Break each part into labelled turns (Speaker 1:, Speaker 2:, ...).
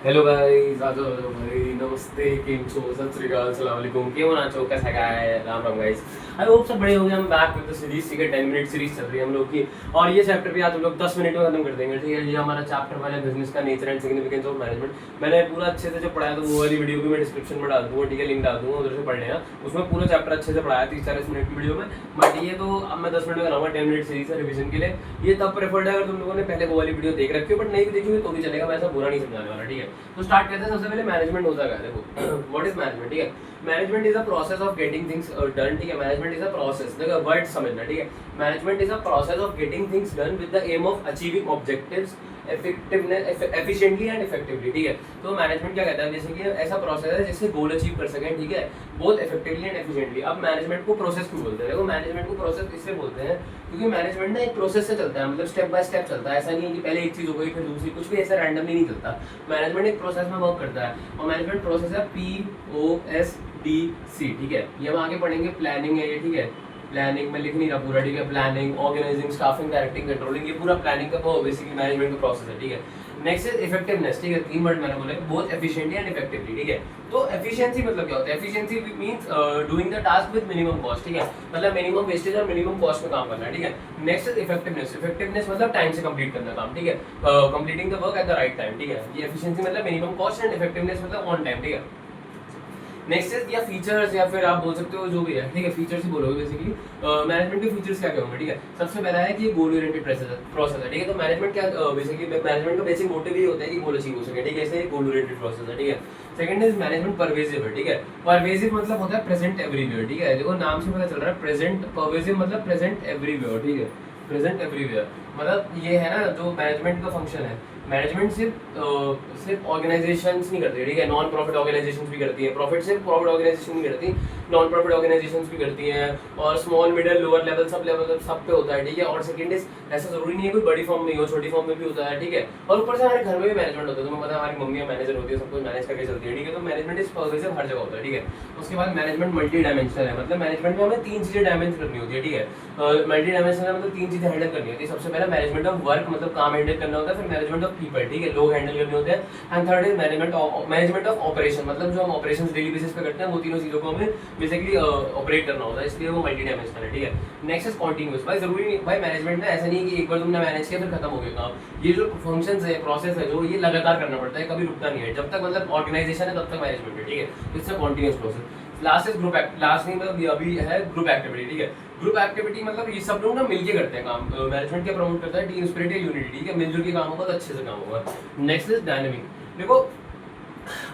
Speaker 1: Hello guys, आज भाई नमस्ते, केम छो, सत श्री अकाल, अस्सलाम वालेकुम, केमन आछो, कैसा क्या है, Ram Ram guys. I hope सब बड़े हो गए। हम बैक विद द सीरीज, ठीक है। 10 मिनट सीरीज चल रही है हम लोग की, और ये चैप्टर भी आज हम लोग 10 मिनट में खत्म कर देंगे, ठीक है। ये हमारा चैप्टर वाला बिजनेस का nature and significance of management. मैंने पूरा अच्छे से जो पढ़ाया था वो वाली वीडियो भी मैं डिस्क्रिप्शन में डाल दूंगा, ठीक है। लिंक डाल दूंगा, उधर से पढ़ लेना। उसमें पूरा चैप्टर अच्छे से पढ़ाया 30-40 मिनट की वीडियो में। बट ये तो अब मैं 10 मिनट में बनाऊंगा, 10 मिनट सीरीज है रिविजन के लिए। ये तब प्रेफर्ड है अगर तुम लोगों ने पहले वो वाली वीडियो देख रखी हो, बट नहीं भी देखी हुई तो भी चलेगा, मैं ऐसा बुरा नहीं समझाने वाला, ठीक है। तो स्टार्ट करते हैं। सबसे पहले मैनेजमेंट होता है, देखो व्हाट इज मैनेजमेंट, ठीक है। Management is a process of getting things done, ठीक है। मैनेजमेंट इज अ प्रोसेस, देखो वर्ड समझना, ठीक है। Management is a process of getting things done with the aim of achieving objectives effectiveness efficiently and effectively, ठीक है। तो management क्या कहता है, बेसिकली ऐसा प्रोसेस है जिससे गोल अचीव कर सकें, ठीक है, बोथ इफेक्टिवली एंड एफिशिएंटली। अब मैनेजमेंट को प्रोसेस क्यों बोलते हैं, देखो मैनेजमेंट को प्रोसेस इसलिए बोलते हैं क्योंकि मैनेजमेंट ना एक प्रोसेस से चलता है, मतलब स्टेप बाय स्टेप चलता है। ऐसा नहीं है कि पहले एक चीज हो गई फिर दूसरी, कुछ भी ऐसा रैंडमली नहीं चलता। मैनेजमेंट एक प्रोसेस में वर्क करता है, और मैनेजमेंट प्रोसेस है POSDC, ठीक है। ये हम आगे पढ़ेंगे, प्लानिंग है ये, ठीक है। प्लानिंग में लिख नहीं रहा पूरा, ठीक है। Planning, organizing, staffing, directing, controlling, ये पूरा प्लानिंग का बेसिकली मैनेजमेंट का प्रोसेस है, ठीक है। नेक्स्ट इज इफेक्टिवनेस, ठीक है। 3 वर्ड मैंने बोले, बोथ एफिशिएंटली एंड इफेक्टिवली, ठीक है। तो एफिशिएंसी मतलब क्या होता है, efficiency means doing the task with minimum cost, ठीक है। मतलब मिनिमम वेस्टेज और मिनिमम कॉस्ट में काम करना है, ठीक है। नेक्स्ट इज इफेक्टिवनेस, इफेक्टिवनेस मतलब टाइम से कंप्लीट करना काम, ठीक है। Completing the work at the right time, ठीक है। ये एफिशिएंसी मतलब मिनिमम कॉस्ट, एंड इफेक्टिवनेस मतलब ऑन टाइम, ठीक है। नेक्स्ट इज या फीचर्स, या फिर आप बोल सकते हो जो भी है, ठीक है। फीचर्स ही बोलोगे बेसिकली। मैनेजमेंट के फीचर्स क्या क्या होंगे, ठीक है। सबसे पहला है कि ये गोल ओरिएंटेड प्रोसेस है, ठीक है। तो मैनेजमेंट क्या बेसिकली मैनेजमेंट का बेसिक मोटिव ये होता है कि गोल अचीव हो सके, ठीक है। इसलिए गोल ओरिएंटेड प्रोसेस है, ठीक है। सेकंड इज मैनेजमेंट परवेसिव है, ठीक है। परवेसिव मतलब होता है प्रेजेंट एवरीवेयर, ठीक है। देखो नाम से पता चल रहा है प्रेजेंट, परवेसिव मतलब प्रेजेंट एवरीवेयर, ठीक है। प्रेजेंट एवरीवेयर मतलब ये है ना जो मैनेजमेंट का फंक्शन है। मैनेजमेंट सिर्फ ऑर्गेनाइजेशंस नहीं करती है, ठीक है। नॉन प्रॉफिट ऑर्गेनाइजेशंस भी करती है। प्रॉफिट सिर्फ प्रॉफिट ऑर्गेनाइजेशन नहीं करती, नॉन प्रॉफिट ऑर्गेनाइजेशंस भी करती हैं, और स्मॉल मिडिल लोअर लेवल सब पे होता है, ठीक है। और सेकंड इज ऐसा जरूरी नहीं है कोई बड़ी फॉर्म में हो, छोटी फॉर्म में भी होता है, ठीक है। और ऊपर से हमारे घर में भी मैनेजमेंट होता है, तुम्हें पता है हमारी मम्मी मैनेजर होती है, सब कुछ मैनेज करके चलती है, ठीक है। तो मैनेजमेंट इज परवेसिव हर जगह होता है, ठीक है। उसके बाद मैनेजमेंट मल्टी डायमेंशनल है, मतलब मैनेजमेंट में हमें 3 चीजें डायमेंशन करनी होती है, ठीक है। मल्टी डायमेंशनल मतलब 3 चीजें हैंडल करनी होती है। सबसे पहला मैनेजमेंट ऑफ वर्क, मतलब काम हैंडल करना होता है। फिर मैनेजमेंट ऑफ पीपल, ठीक है, लोग हैंडल करने होते हैं। And third is management of operation, मतलब जो हम ऑपरेशंस डेली बेसिस पे करते हैं वो तीनों चीजों को हमें बेसिकली ऑपरेट करना होता है, इसलिए वो मल्टी डायमेंशनल है, ठीक है। नेक्स्ट इज कॉन्टिन्यूअस, भाई जरूरी नहीं भाई मैनेजमेंट में ऐसा नहीं है कि एक बार तुमने मैनेज किया फिर खत्म हो गया काम। ये जो फंक्शंस है, प्रोसेस है, जो ये लगातार करना पड़ता है, कभी रुकता नहीं है। जब तक मतलब ऑर्गेनाइजेशन है तब तक मैनेजमेंट है, ठीक है। It's a continuous process. Last is group last नहीं मतलब ये अभी है ग्रुप एक्टिविटी, ठीक है। ग्रुप एक्टिविटी मतलब ये सब लोग ना मिलके करते हैं काम। मैनेजमेंट क्या प्रमोट करता है, टीम स्पिरिट या यूनिटी, ठीक है। मिलजुल के काम होगा तो अच्छे से काम होगा। नेक्स्ट इज डायनेमिक, देखो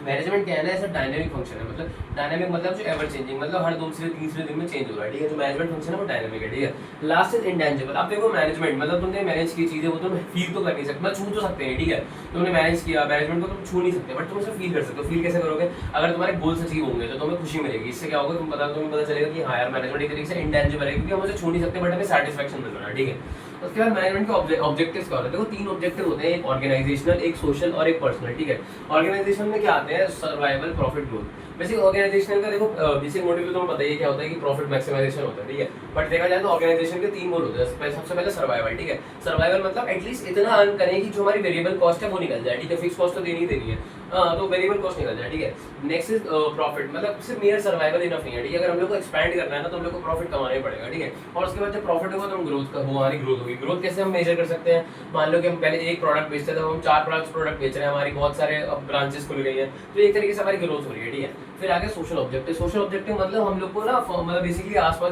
Speaker 1: मैनेजमेंट क्या है ना, ऐसा डायनेमिक फंक्शन है, मतलब डायनेमिक मतलब जो एवर चेंजिंग, मतलब हर दूसरे तीसरे दिन में चेंज हो रहा है, ठीक है। जो मैनेजमेंट फंक्शन है वो डायनेमिक है, ठीक है। लास्ट इज इंटेंजिबल, अब देखो मैनेजमेंट मतलब तुमने मैनेज की चीजें वो तुम फील तो कर नहीं सकते, मतलब छू तो सकते हैं, ठीक है। तुमने मैनेज किया, मैनेजमेंट को तुम छू नहीं सकते, बट तुम उसे फील कर सकते हो। फील कैसे करोगे, अगर तुम्हारे गोल्स अचीव होंगे तो तुम्हें खुशी मिलेगी। इससे क्या होगा, तुम्हें पता चलेगा कि हाँ यार मैनेजमेंट एक तरीके से इंटेंजिबल है, क्योंकि हम उसे छू नहीं सकते बट हमें सेटिस्फैक्शन मिल रहा है, ठीक है। उसके बाद मैनेजमेंट के ऑब्जेक्टिव्स क्या होते हैं, देखो 3 ऑब्जेक्टिव होते हैं, एक ऑर्गेनाइजेशनल, एक सोशल और एक पर्सनल, ठीक है। ऑर्गेनाइजेशन में क्या आते हैं, survival, profit, growth. Basic organization का देखो बेसिक मोटिव तो तुम्हें पता ही क्या होता है कि प्रॉफिट मैक्सिमाइजेशन होता है, ठीक है। बट देखा जाए तो ऑर्गेनाइजेशन के 3 गोल होते हैं। सबसे पहले सर्वाइवल, ठीक है। सर्वाइवल मतलब एटलीस्ट इतना अर्न करें कि जो हमारी वेरिएबल कॉस्ट है वो निकल जाए, ठीक है। फिक्स कॉस्ट तो देनी ही देनी है, तो वेरिएबल कॉस्ट निकल जाए, ठीक है। नेक्स्ट इज प्रॉफिट, मतलब सिर्फ मेयर सर्वाइवल इनफ नहीं है, ठीक है। अगर हम लोग को एक्सपैंड करना है ना तो हम लोग को प्रॉफिट कमाना ही पड़ेगा, ठीक है। और उसके बाद जब प्रॉफिट होगा तो हम ग्रोथ का हमारी ग्रोथ होगी। ग्रोथ कैसे हम मेजर कर सकते हैं, मान लो कि हम पहले एक प्रोडक्ट बेचते थे, हम 4 प्रोडक्ट बेच रहे हैं, हमारी बहुत सारे अब ब्रांचेस खुल गई हैं, तो एक तरीके से हमारी ग्रोथ हो रही है, ठीक है। फिर आगे सोशल ऑब्जेक्टिव, सोशल ऑब्जेक्टिव मतलब हम लोग को ना मतलब बेसिकली आसपास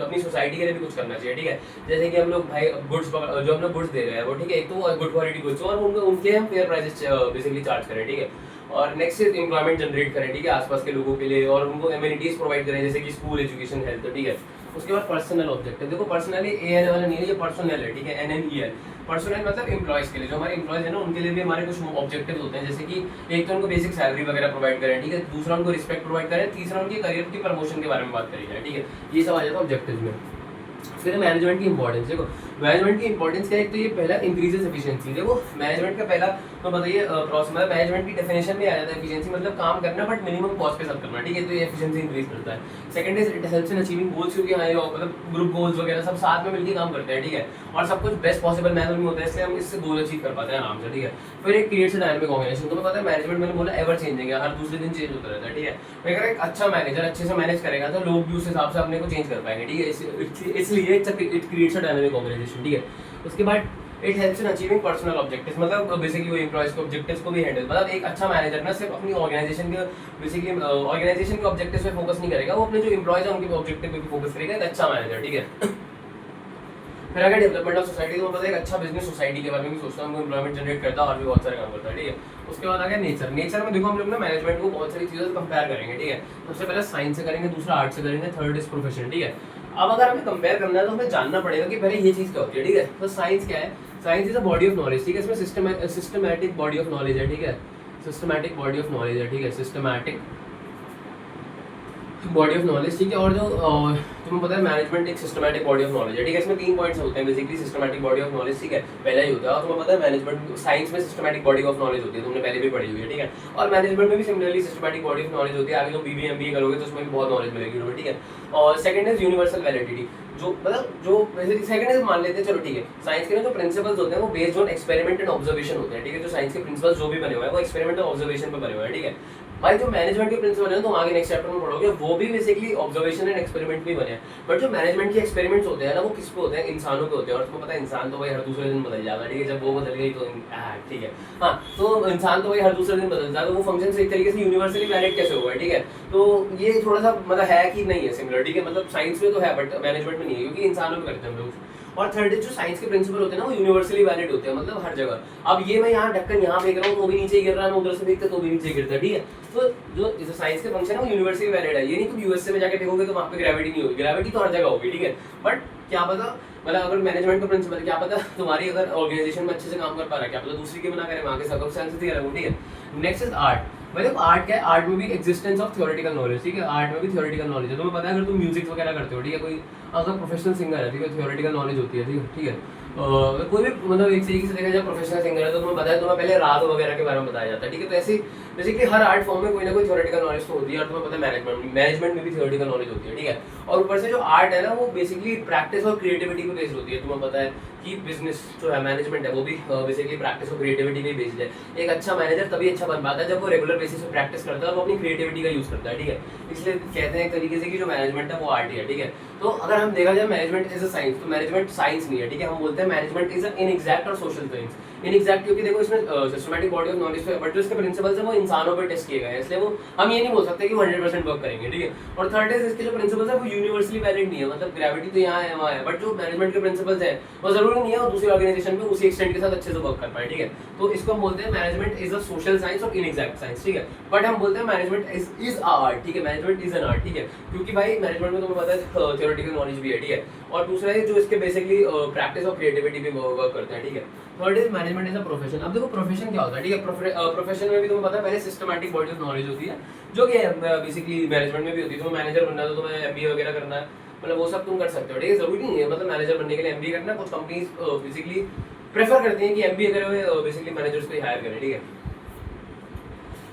Speaker 1: अपनी सोसाइटी के लिए भी कुछ करना चाहिए, ठीक है। जैसे कि हम लोग भाई गुड्स जो हम लोग गुड्स दे रहे हैं वो, ठीक है, एक तो गुड क्वालिटी गुड्स और उनके हम फेयर प्राइसेस बेसिकली चार्ज करें, ठीक है। और नेक्स्ट इज एम्प्लॉयमेंट जनरेट करें, ठीक है, आसपास के लोगों के लिए, और उनको एमिनिटीज प्रोवाइड करें जैसे कि स्कूल, एजुकेशन, हेल्थ, ठीक है। उसके बाद पर्सनल ऑब्जेक्टिव, देखो पर्सनली ए वाला नहीं है, ये पर्सनल है, ठीक है, NNEL। पर्सनल मतलब एम्प्लॉयज के लिए, जो हमारे एम्प्लॉयज है ना उनके लिए भी हमारे कुछ ऑब्जेक्टिव होते हैं, जैसे कि एक तो उनको बेसिक सैलरी वगैरह प्रोवाइड करें, ठीक है। दूसरा उनको रिस्पेक्ट प्रोवाइड करें, तीसरा उनके करियर की प्रमोशन के बारे में बात करी जाए, ठीक है। ये सब आ जाता है ऑब्जेक्टिव में। फिर मैनेजमेंट की इंपॉर्टेंस देखो, मैनेजमेंट की इंपॉर्टेंस क्या है, एक तो ये पहला इंक्रीजेस एफिशिएंसी। देखो मैनेजमेंट का पहला तो बताइए प्रोसेस मतलब मैनेजमेंट की डेफिनेशन में आ जाता है एफिशिएंसी मतलब काम करना बट मिनिमम कॉस्ट पे सब करना, ठीक है, तो ये एफिशिएंसी इंक्रीज करता है। Second is it helps in achieving goals, क्योंकि हाँ ये मतलब ग्रुप गोल्स वगैरह सब साथ में मिलकर काम करते हैं, ठीक है, और सब कुछ बेस्ट पॉसिबल मैनर में होता है, इसलिए हम इससे गोल अचीव कर पाते हैं आराम से, ठीक है। फिर एक क्रिएट्स डायनामिक ऑर्गेनाइजेशन, तुम्हें पता है मैनेजमेंट मैंने बोला एवर चेंजिंग है, हर दूसरे दिन चेंज होता रहता है, ठीक है। अगर एक अच्छा मैनेजर अच्छे से मैनेज करेगा तो लोग भी उस हिसाब से अपने को चेंज कर पाएंगे, ठीक है, इसलिए it creates a dynamic organization, ठीक है। उसके बाद it helps in achieving personal objectives, मतलब बेसिकली वो एम्प्लॉयज के ऑब्जेक्टिव्स को भी हैंडल, मतलब एक अच्छा मैनेजर ना सिर्फ अपनी ऑर्गेनाइजेशन के बेसिकली ऑर्गेनाइजेशन के ऑब्जेक्टिव्स पे फोकस नहीं करेगा, वो अपने जो एम्प्लॉयज हैं उनके ऑब्जेक्टिव पे भी फोकस करेगा, एक अच्छा मैनेजर, ठीक है। फिर अगर डेवलपमेंट ऑफ सोसाइटी, तो पता है एक अच्छा बिजनेस सोसाइटी के बारे में भी सोचता है, एम्प्लॉयमेंट जनरेट करता है और भी बहुत सारे काम करता है, ठीक है। उसके बाद आ गया नेचर। नेचर में देखो हम लोग ना मैनेजमेंट को बहुत सारी चीज़ों से कंपेयर करेंगे, ठीक है। सबसे पहले साइंस से करेंगे, दूसरा आर्ट से करेंगे, थर्ड इज प्रोफेशन, ठीक है। अब अगर हमें कंपेयर करना है तो हमें जानना पड़ेगा कि पहले ये चीज़ क्या होती है, ठीक है। तो साइंस क्या है, science is a body of knowledge, ठीक है, इसमें सिस्टमैटिक बॉडी ऑफ नॉलेज है, ठीक है, सिस्टमैटिक बॉडी ऑफ नॉलेज है, ठीक है, सिस्टमैटिक बॉडी ऑफ नॉलेज, ठीक है। और जो तुम्हें पता है मैनेजमेंट एक सिस्टमैटिक बॉडी ऑफ नॉलेज है, ठीक है। इसमें 3 पॉइंट्स होते हैं basically, systematic body of knowledge, ठीक है, पहला ही होता है। और तुम्हें पता है मैनेजमेंट साइंस में सिस्टमैटिक बॉडी ऑफ नॉलेज होती है, तुमने पहले भी पढ़ी हुई है, ठीक है। और मैनेजमेंट में भी similarly systematic body of knowledge होती है, आगे जो बीबी एमबीए करोगे तो उसमें भी बहुत नॉलेज मिलेगी तुम्हें, ठीक है। और सेकंड इज यूनिवर्सल वैलिडिटी, जो मतलब जो सेकंड इज मान लेते हैं, चलो ठीक है, साइंस के ना जो प्रिंसिपल्स होते हैं वो based on experiment and observation होते हैं, ठीक है। जो साइंस के प्रिंसिपल्स जो भी बने हुए हैं वो एक्सपेरिमेंट और ऑब्जर्वेशन पे बने हुए हैं, ठीक है। भाई जो मैनेजमेंट के प्रिंसिपल है तुम आगे नेक्स्ट चैप्टर में पढ़ोगे, वो भी बेसिकली ऑब्जर्वेशन एंड एक्सपेरिमेंट भी बने हैं। बट जो मैनेजमेंट के एक्सपेरिमेंट्स होते हैं ना वो किस पे होते हैं, इंसानों पे होते हैं। और तुम्हें पता है इंसान तो भाई हर दूसरे दिन बदल जाता है, ठीक है, जब वो बदल गई तो ठीक है, हाँ, तो इंसान तो भाई हर दूसरे दिन बदलता है, तो वो फंक्शन एक तरीके से यूनिवर्सली वैलिड कैसे होगा, ठीक है। तो ये थोड़ा सा मतलब है कि नहीं है सिमिलर, ठीक है, मतलब साइंस में तो है बट मैनेजमेंट में नहीं है, क्योंकि इंसानों में करते हैं हम लोग। और थर्ड जो साइंस के प्रिंसिपल होते हैं ना वो यूनिवर्सली वैलिड होते हैं, मतलब हर जगह। अब ये मैं यहाँ ढक्कन यहाँ फेंक रहा हूँ तो भी नीचे गिर रहा है, मैं उधर से फेंकता तो भी नीचे गिरता है, ठीक है। तो जो साइंस के फंक्शन है वो यूनिवर्सली वैलिड है, ये नहीं तुम यूएसए में जाके फेंकोगे तो वहाँ पे ग्रेविटी नहीं होगी, ग्रेविटी तो हर जगह होगी, ठीक है। बट क्या पता मतलब अगर मैनेजमेंट का प्रिंसिपल क्या पता तुम्हारी अगर ऑर्गेनाइजेशन में अच्छे से काम कर पा रहा है, क्या पता दूसरी के बना करे, वहाँ के सर्कमस्टेंसेस ही अलग हो, ठीक है। Next is art. मतलब आर्ट क्या है, आर्ट में भी एक्जिस्टेंस ऑफ थ्योरेटिकल नॉलेज, ठीक है, आर्ट में भी थ्योरेटिकल नॉलेज है। तुम्हें पता है अगर तुम म्यूजिक वगैरह करते हो, ठीक है, कोई अगर प्रोफेशनल सिंगर है, ठीक है, थ्योरेटिकल नॉलेज होती है, ठीक है। कोई भी मतलब एक तरीके से देखा जाए प्रोफेशनल सिंगर है तो तुम्हें पता है, तुम्हें पहले राग वगैरह के बारे में बताया जाता है, ठीक है। तो ऐसे बेसिकली हर आर्ट फॉर्म में कोई ना कोई थ्योरेटिकल नॉलेज तो होती है, और तुम्हें पता है मैनेजमेंट में भी थ्योरेटिकल नॉलेज होती है, ठीक है। और ऊपर से जो आर्ट है ना वो बेसिकली प्रैक्टिस और क्रिएटिविटी पे बेस्ड होती है। तुम्हें पता है कि बिजनेस जो है मैनेजमेंट है वो भी बेसिकली प्रैक्टिस और क्रिएटिविटी पे बेस्ड है। एक अच्छा मैनेजर तभी अच्छा बन पाता है जब वो रेगुलर बेसिस पे प्रैक्टिस करता है और वो अपनी क्रिएटिविटी का यूज करता है, ठीक है। इसलिए कहते हैं एक तरीके से कि जो मैनेजमेंट है वो आर्ट ही है, ठीक है। तो अगर हम देखा जाए मैनेजमेंट इज अ साइंस, तो मैनेजमेंट साइंस नहीं है, ठीक है। हम बोलते हैं मैनेजमेंट इज अ इनएग्जैक्ट और सोशल साइंस। इनएग्जैक्ट क्योंकि देखो इसमें सिस्टमैटिक बॉडी ऑफ नॉलेज पे, बट जो इसके प्रिंसिपल्स है वो इंसानों पे टेस्ट किए गए हैं, इसलिए वो हम ये नहीं बोल सकते कि 100% वर्क करेंगे, ठीक है। और थर्ड इज इसके जो प्रिंसिपल्स है वो यूनिवर्सली वैलिड नहीं है, मतलब ग्रेविटी तो यहाँ है वहाँ है, बट जो मैनेजमेंट के प्रिंसिपल्स है वो जरूरी नहीं है और दूसरी ऑर्गेनाइजेशन में उसी एक्सटेंट के साथ अच्छे से वर्क कर पाए, ठीक है। तो इसको हम बोलते हैं management is a social science और इनएग्जैक्ट साइंस, ठीक है। बट हम बोलते हैं मैनेजमेंट इज आर्ट, ठीक है, मैनेजमेंट इज एन आर्ट, ठीक है, क्योंकि भाई मैनेजमेंट में तुम्हें पता है थ्योरेटिकल नॉलेज भी है, ठीक है। और दूसरा है जो इसके बेसिकली प्रैक्टिस और क्रिएटिविटी भी वर्क करते हैं, ठीक है। Third is management is a profession. अब देखो प्रोफेशन क्या होता है, ठीक है। प्रोफेशन में भी तुम्हें पता है पहले सिस्टमैटिक बॉडी ऑफ नॉलेज होती है, जो कि बेसिकली मैनेजमेंट में भी होती है। तुम्हें मैनेजर बनना है तो तुम्हें एमबीए वगैरह करना है, मतलब वो सब तुम कर सकते हो, ठीक है। जरूरी नहीं है मतलब मैनेजर बनने के लिए एमबीए करना, कुछ कंपनीज बेसिकली प्रेफर करती हैं कि एमबीए करे हुए बेसिकली मैनेजर्स को हायर करें, ठीक है।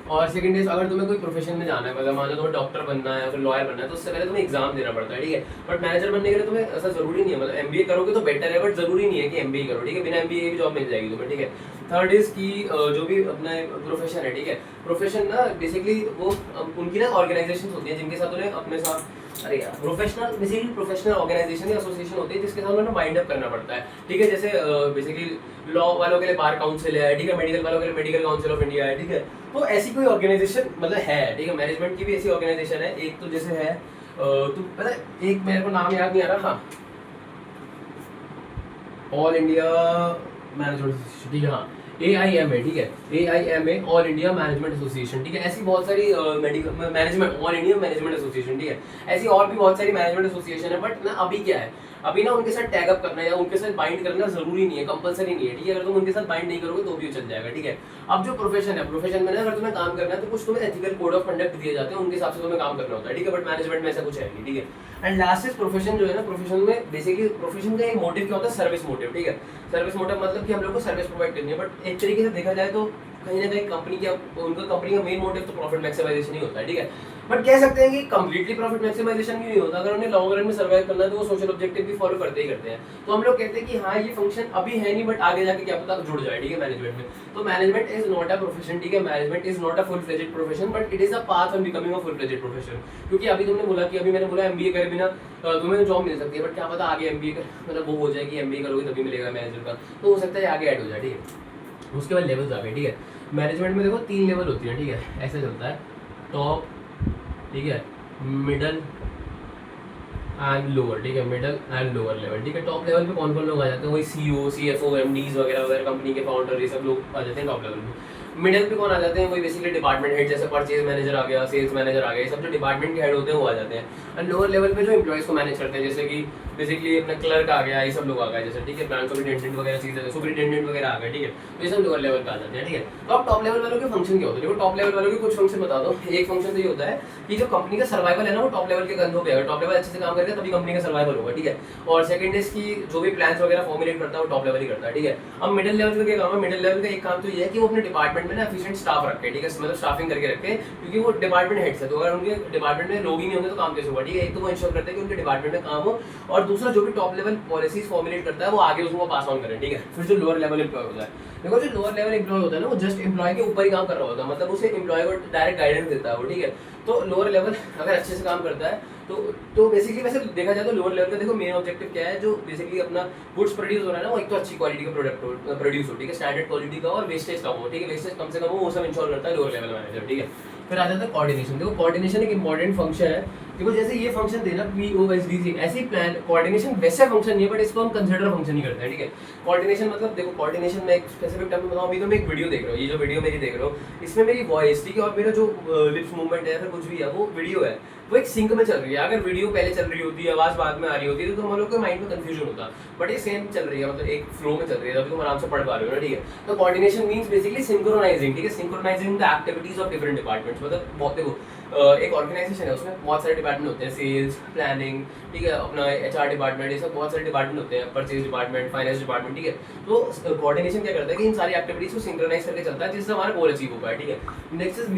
Speaker 1: और सेकंड इज अगर तुम्हें कोई प्रोफेशन में जाना है, मतलब मान लो तुम्हें डॉक्टर बनना है या फिर लॉयर बनना है, तो उससे पहले तुम्हें एग्जाम देना पड़ता है, ठीक है। बट मैनेजर बनने के लिए तुम्हें ऐसा जरूरी नहीं है, मतलब एमबीए करोगे तो बेटर है, बट जरूरी नहीं है कि एमबीए करो, ठीक है। बिना एमबीए की जॉब मिल जाएगी तुम्हें, ठीक है। थर्ड इज की जो भी अपना प्रोफेशन है, ठीक है, प्रोफेशन ना बेसिकली वो उनकी ना ऑर्गेनाइजेशन होती है जिनके साथ उन्हें अपने साथ अरे यार प्रोफेशनल बेसिकली प्रोफेशनल ऑर्गेनाइजेशन या एसोसिएशन होती है जिसके साथ उन्हें बाइंड अप करना पड़ता है, ठीक है। जैसे बेसिकली लॉ वालों के लिए बार काउंसिल है, ठीक है, मेडिकल वालों के लिए मेडिकल काउंसिल ऑफ इंडिया है, ठीक है। तो ऐसी कोई ऑर्गेनाइजेशन मतलब है, ठीक है। मैनेजमेंट की भी ऐसी ऑर्गेनाइजेशन है, एक तो जैसे है तो पता है एक मेरे को नाम याद नहीं आ रहा, हाँ, ऑल इंडिया मैनेजमेंट एसोसिएशन, ठीक है, हाँ, AIMA, ठीक है, AIMA all India management association, ठीक है। ऐसी बहुत सारी medical management all India management association, ठीक है, ऐसी और भी बहुत सारी मैनेजमेंट एसोसिएशन है। बट ना अभी क्या है, अभी ना उनके साथ टैग अप करना या उनके साथ बाइंड करना जरूरी नहीं है, कंपलसरी नहीं है, ठीक है। अगर तुम उनके साथ बाइंड नहीं करोगे तो भी चल जाएगा, ठीक है। अब जो प्रोफेशन है, प्रोफेशन में ना अगर तुम्हें काम करना है तो कुछ तुम्हें एथिकल कोड ऑफ कंडक्ट दिए जाते हैं, उनके हिसाब से तुम्हें काम करना होता है, ठीक है। बट मैनेजमेंट में ऐसा कुछ है नहीं, ठीक है। एंड लास्ट इज प्रोफेशन जो है ना, प्रोफेशन में बेसिकली प्रोफेशन का एक मोटिव क्या होता है, सर्विस मोटिव, ठीक है। सर्विस मोटिव मतलब कि हम लोग को सर्विस प्रोवाइड करनी है, बट एक तरीके से देखा जाए तो कहीं ना कहीं कंपनी का उनका कंपनी का मेन मोटिव तो प्रॉफिट मैक्सिमाइजेशन ही होता है, ठीक है। बट कह सकते हैं कि कंप्लीटली प्रॉफिट मैक्सिमाइजेशन भी नहीं होता, अगर उन्हें लॉन्ग रन में सर्वाइव करना है तो वो सोशल ऑब्जेक्टिव भी फॉलो करते ही करते हैं। तो हम लोग कहते हैं कि हाँ ये फंक्शन अभी है नहीं बट आगे जाके क्या पता जुड़ जाए, ठीक है, मैनेजमेंट में। तो management is not a profession, ठीक है। Management is not a full fledged profession but it is a path on becoming a full fledged profession. क्योंकि अभी तुमने बोला कि अभी मैंने बोला एमबीए करे बिना तुम्हें जॉब मिल सकती है, बट क्या पता आगे एमबीए कर मतलब वो हो जाए कि एमबीए करोगे तभी मिलेगा मैनेजर का, तो हो सकता है आगे ऐड हो जाए, ठीक है। उसके बाद लेवल्स आ गए, ठीक है। मैनेजमेंट में देखो 3 लेवल होती है, ठीक है, ऐसे चलता है, टॉप, ठीक है, मिडल एंड लोअर, ठीक है, मिडल एंड लोअर लेवल, ठीक है। टॉप लेवल पे कौन कौन लोग आ जाते हैं, वही सीईओ, सीएफओ, एमडीज वगैरह वगैरह, कंपनी के फाउंडर, ये सब लोग आ जाते हैं टॉप लेवल पे। मिडल पे कौन आ जाते हैं, वही बेसिकली डिपार्टमेंट हेड, जैसे परचेज मैनेजर आ गया, सेल्स मैनेजर आ गया, ये सब जो डिपार्टमेंट के हेड होते हैं वो आ जाते हैं। एंड लोअर लेवल पे जो एम्प्लॉइज को मैनेज करते हैं, जैसे कि बेसिकली अपना क्लर्क आ गया, ये सब लोग आ गए, जैसे ठीक है, ब्रांच सुपरिटेंडेंट वगैरह चीजें, सुपरिटेंडेंट वगैरह आ गए, ठीक है। तो ये सब लोअर लेवल पे आ जाते हैं, ठीक है। तो अब टॉप लेवल वालों के फंक्शन क्या होते हैं, देखो टॉप लेवल वालों के कुछ फंक्शन बता दो। एक फंक्शन तो ये होता है कि जो कंपनी का सर्वाइवल है ना वो टॉप लेवल के कंधों पे है, टॉप लेवल अच्छे से काम करेगा तभी कंपनी का सर्वाइवल होगा, ठीक है। और सेकंड इज की जो भी प्लान्स वगैरह फॉर्मुलेट करता है वो टॉप लेवल ही करता है, ठीक है। अब मिडिल लेवल का क्या काम है, मिडिल लेवल का एक काम तो ये है कि वो अपने डिपार्टमेंट में ना एफिशिएंट स्टाफ रखे, ठीक है, मतलब स्टाफिंग करके रखे, क्योंकि वो डिपार्टमेंट हेड्स है, तो अगर उनके डिपार्टमेंट में लोग ही नहीं होंगे तो काम कैसे होगा, ठीक है। एक तो वो इंश्योर करते हैं कि उनके डिपार्टमेंट में काम हो, और दूसरा जो भी टॉप लेवल पॉलिसीज फॉर्मुलेट करता है वो आगे उसको पास ऑन करें, ठीक है। फिर जो लोअर लेवल एम्प्लॉय होता है, देखो जो लोअर लेवल एम्प्लॉय होता है ना वो जस्ट एम्प्लॉय के ऊपर ही काम कर रहा होता है, मतलब उसे एम्प्लॉय को डायरेक्ट गाइडेंस देता है वो, ठीक है। तो लोअर लेवल अगर अच्छे से काम करता है तो बेसिकली वैसे देखा जाए तो लोअर लेवल का देखो मेन ऑब्जेक्टिव क्या है, जो बेसिकली अपना गुड्स प्रोड्यूस हो रहा है ना वो एक तो अच्छी क्वालिटी का प्रोडक्ट प्रोड्यूस हो, ठीक है, स्टैंडर्ड क्वालिटी का, और वेस्टेज कम हो, ठीक है, वेस्टेज कम से कम हो, वो सब इंश्योर करता है लोअर लेवल मैनेजर, ठीक है। फिर आ जाता है कोऑर्डिनेशन। देखो कोऑर्डिनेशन एक इंपॉर्टेंट फंक्शन है, देखो जैसे ये फंक्शन देना POSDC ऐसी प्लान कोऑर्डिनेशन वैसे फंक्शन नहीं है बट इसको हम कंसिडर फंक्शन ही करते हैं, ठीक है। कोऑर्डिनेशन मतलब देखो कोऑर्डिनेशन में एक स्पेसिफिक टर्म बताऊं, अभी तो मैं एक वीडियो देख रहा हूं, ये जो वीडियो मेरी देख रहे हो इसमें मेरी वॉइस, ठीक है, और मेरा जो लिप्स मूवमेंट है फिर कुछ भी है वो वीडियो है वो एक सिंक में चल रही है। अगर वीडियो पहले चल रही होती है आवाज बाद में आ रही होती है तो हम लोग के माइंड में कंफ्यूजन होता, बट ये सेम चल रही है, मतलब एक फ्लो में चल रही है, तभी तुम आराम से पढ़ पा रहे हो ना, ठीक है। तो कोऑर्डिनेशन मींस बेसिकली सिंक्रोनाइजिंग, ठीक है, synchronising the activities of different departments, मतलब बहुत देखो एक ऑर्गेनाइजेशन है उसमें बहुत सारे डिपार्टमेंट होते हैं, सेल्स, प्लानिंग, ठीक है, अपना HR डिपार्टमेंट, ये सब बहुत सारे डिपार्टमेंट होते हैं, परचेज डिपार्टमेंट, फाइनेंस डिपार्टमेंट, ठीक है। तो कोऑर्डिनेशन क्या करता है कि इन सारी एक्टिविटीज को सिंक्रोनाइज करके चलता है जिससे हमारा गोल अचीव हो पाए, ठीक है। नेक्स्ट इज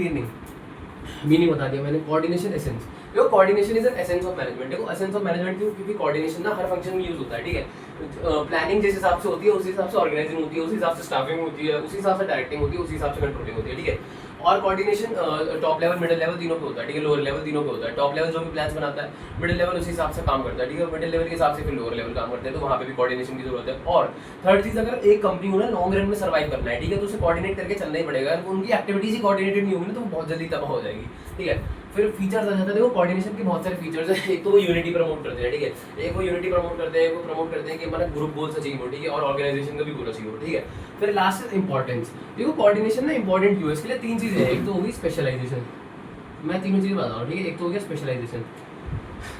Speaker 1: मीनिंग बता दिया मैंने। कोऑर्डिनेशन एसेंस, देखो coordination is an essence of management. देखो एसेंस ऑफ मैनेजमेंट क्यों, क्योंकि कोऑर्डिनेशन ना हर फंक्शन में यूज होता है, ठीक है। प्लानिंग जिस हिसाब से होती है उस हिसाब से ऑर्गेनाइजिंग होती है, उस हिसाब से स्टाफिंग होती है, उस हिसाब से डायरेक्टिंग होती है, उस हिसाब से कंट्रोलिंग होती है, ठीक है। और coordination top level middle level तीनों पे होता है, ठीक है, लोअर लेवल तीनों पे होता है। टॉप लेवल जो भी प्लान्स बनाता है, मिडिल लेवल उसी हिसाब से काम करता है, ठीक है, मिडिल लेवल के हिसाब से फिर लोअर लेवल काम करते हैं, तो वहाँ पे भी कोऑर्डिनेशन की जरूरत है। और थर्ड चीज, अगर एक कंपनी को ना लॉन्ग रन में सर्वाइव करना है, ठीक है, तो उसे कोऑर्डिनेट करके चलना ही पड़ेगा, अगर उनकी एक्टिविटीज ही कोऑर्डिनेटेड नहीं होगी ना तो बहुत जल्दी तबाह हो जाएगी, ठीक है। फिर फीचर्स आ जाता है, देखो कोऑर्डिनेशन के बहुत सारे फीचर्स हैं। एक तो वो यूनिटी प्रमोट करते हैं, ठीक है, एक वो यूनिटी प्रमोट करते हैं, वो प्रमोट करते हैं कि हमारा ग्रुप गोल्स अचीव हो, ठीक है, और ऑर्गेनाइजेशन का भी गोल अचीव हो, ठीक है। फिर लास्ट इज इंपॉर्टेंस। देखो कोऑर्डिनेशन ना इंपॉर्टेंट क्यों है, इसके लिए 3 चीजें हैं। एक तो होगी स्पेशलाइजेशन, मैं तीनों चीजें बता रहा हूँ, ठीक है। एक तो हो गया स्पेशलाइजेशन।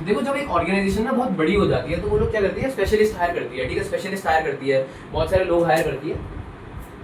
Speaker 1: देखो जब एक ऑर्गेनाइजेशन ना बहुत बड़ी हो जाती है तो वो लोग क्या करती है, स्पेशलिस्ट हायर करती है, ठीक है, स्पेशलिस्ट हायर करती है, बहुत सारे लोग हायर करती है।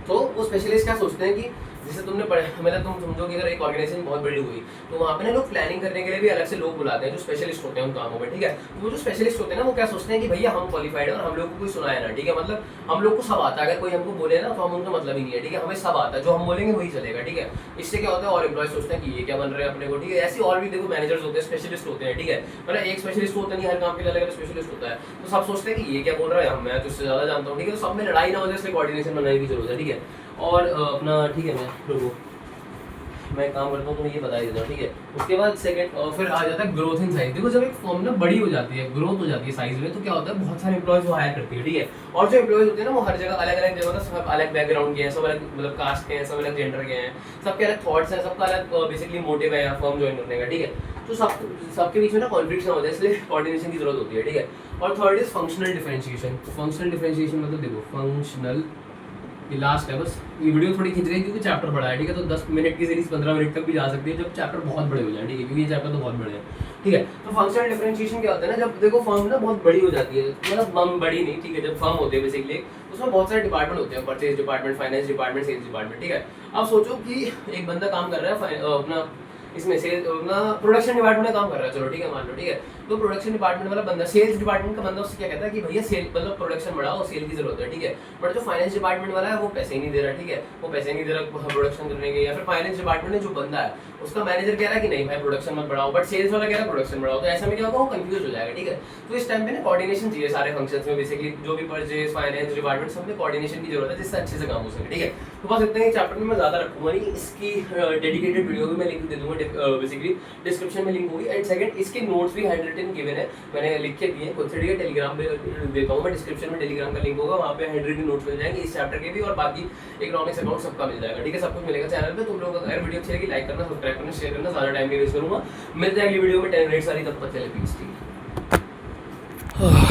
Speaker 1: तो वो स्पेशलिस्ट क्या सोचते हैं कि जैसे तुमने मतलब तुम समझो कि अगर एक ऑर्गेनाइजेशन बहुत बड़ी हुई तो वहाँ पे ना लोग प्लानिंग करने के लिए भी अलग से लोग बुलाते हैं जो स्पेशलिस्ट होते हैं उन कामों में, ठीक है। तो वो जो स्पेशलिस्ट होते हैं ना वो क्या सोचते हैं कि भैया हम क्वालिफाइड है और हम लोग को कोई सुनाए ना, ठीक है, मतलब हम लोग को सब आता है, अगर कोई हमको बोले ना तो हम उनका मतलब ही नहीं है, ठीक है, हमें सब आता है, जो हम बोलेंगे वही चलेगा, ठीक है। इससे क्या होता है, और एम्प्लॉय सोचते हैं कि ये क्या बन रहा है अपने को, ठीक है। ऐसी और भी देखो मैनेजर्स होते हैं, स्पेशलिस्ट होते हैं, ठीक है, मतलब एक स्पेशलिस्ट होता नहीं, हर काम के लिए अलग अलग स्पेशलिस्ट होता है, तो सब सोचते हैं कि ये क्या बोल रहा है, मैं तो इससे ज्यादा जानता हूँ, ठीक है। तो सब में लड़ाई ना हो जाए इसलिए कोऑर्डिनेशन बनाने की जरूरत है, ठीक है। और अपना ठीक है, मैं काम करता हूँ तो मैं ये बता ही देता हूँ, ठीक है। उसके बाद सेकंड फिर आ जाता है ग्रोथ इन साइज। देखो जब एक फर्म ना बड़ी हो जाती है, ग्रोथ हो जाती है साइज में, तो क्या होता है बहुत सारे एम्प्लॉयज वो हायर करती है, ठीक है। और जो एम्प्लॉयज होते हैं ना वो हर जगह अलग अलग जगह, सब अलग बैकग्राउंड के हैं, सब अलग मतलब कास्ट के हैं, सब अलग जेंडर के हैं, सबके अलग थॉट्स हैं, सबका अलग बेसिकली मोटिव है यहाँ फर्म ज्वाइन करने का, ठीक है। तो सबके बीच में ना कॉन्फ्लिक्ट ना हो जाए इसलिए कोऑर्डिनेशन की जरूरत होती है, ठीक है। और third is functional differentiation. Functional differentiation मतलब देखो फंक्शनल ये लास्ट है बस। ये वीडियो थोड़ी खिंच गई क्योंकि चैप्टर बड़ा है, ठीक है। तो 10 मिनट की सीरीज 15 मिनट तक भी जा सकती है जब चैप्टर बहुत बड़े हो जाए, ठीक है, क्योंकि ये चैप्टर तो बहुत बड़े हैं, ठीक है। तो फंक्शनल डिफरेंशिएशन क्या होता है ना, जब देखो फर्म ना बहुत बड़ी हो जाती है, मतलब बड़ी नहीं, ठीक है, जब फर्म होते हैं बेसिकली उसमें बहुत सारे डिपार्टमेंट होते हैं, purchase department, finance department, sales department, ठीक है। अब सोचो कि एक बंदा काम कर रहा है अपना इसमें सेल्स अपना प्रोडक्शन डिपार्टमेंट में काम कर रहा है, चलो ठीक है, मान लो, ठीक है। तो प्रोडक्शन डिपार्टमेंट वाला बंदा, सेल्स डिपार्टमेंट का बंदा उससे क्या कहता है कि भैया सेल मतलब प्रोडक्शन बढ़ाओ, सेल की जरूरत है, ठीक है। बट जो फाइनेंस डिपार्टमेंट वाला है वो पैसे ही नहीं दे रहा, ठीक है, वो पैसे नहीं दे रहा प्रोडक्शन करने के, या फिर फाइनेंस डिपार्टमेंट में जो बंदा है उसका मैनेजर कह रहा है कि नहीं भाई प्रोडक्शन मत बढ़ाओ, बट सेल्स वाला कह रहा है प्रोडक्शन बढ़ाओ। तो ऐसा में क्या होगा, वो कंफ्यूज हो जाएगा, ठीक है। तो इस टाइम पे ना कोऑर्डिनेशन चाहिए सारे फंक्शंस में, बेसिकली जो भी परचेज, फाइनेंस डिपार्टमेंट, सब में कोऑर्डिनेशन की जरूरत है जिससे अच्छे से काम हो सके, ठीक है। तो बस इतना ही चैप्टर में मैं ज्यादा रखूंगा नहीं, इसकी डेडिकेटेड वीडियो भी मैं लिंक दे दूंगा बेसिकली डिस्क्रिप्शन में लिंक होगी। एंड सेकंड, इसके नोट्स भी हैंड रिटन गिवन है, मैंने लिख के दिए खुद से, ठीक है। टेलीग्राम पे देता हूँ मैं, डिस्क्रिप्शन में टेलीग्राम का लिंक होगा, वहाँ पे हैंड रिटन नोट्स मिल जाएंगे इस चैप्टर के भी, और बाकी इकोनॉमिक्स अकाउंट सबका मिल जाएगा, ठीक है। सब कुछ मिलेगा चैनल पे। तुम लोग अगर वीडियो अच्छी लगी लाइक करना, सब्सक्राइब करना, शेयर करना, ज्यादा टाइम नहीं वेस्ट करूंगा। मिलते हैं अगली वीडियो में 10 मिनट सारी, तब तक चले पीस, ठीक है।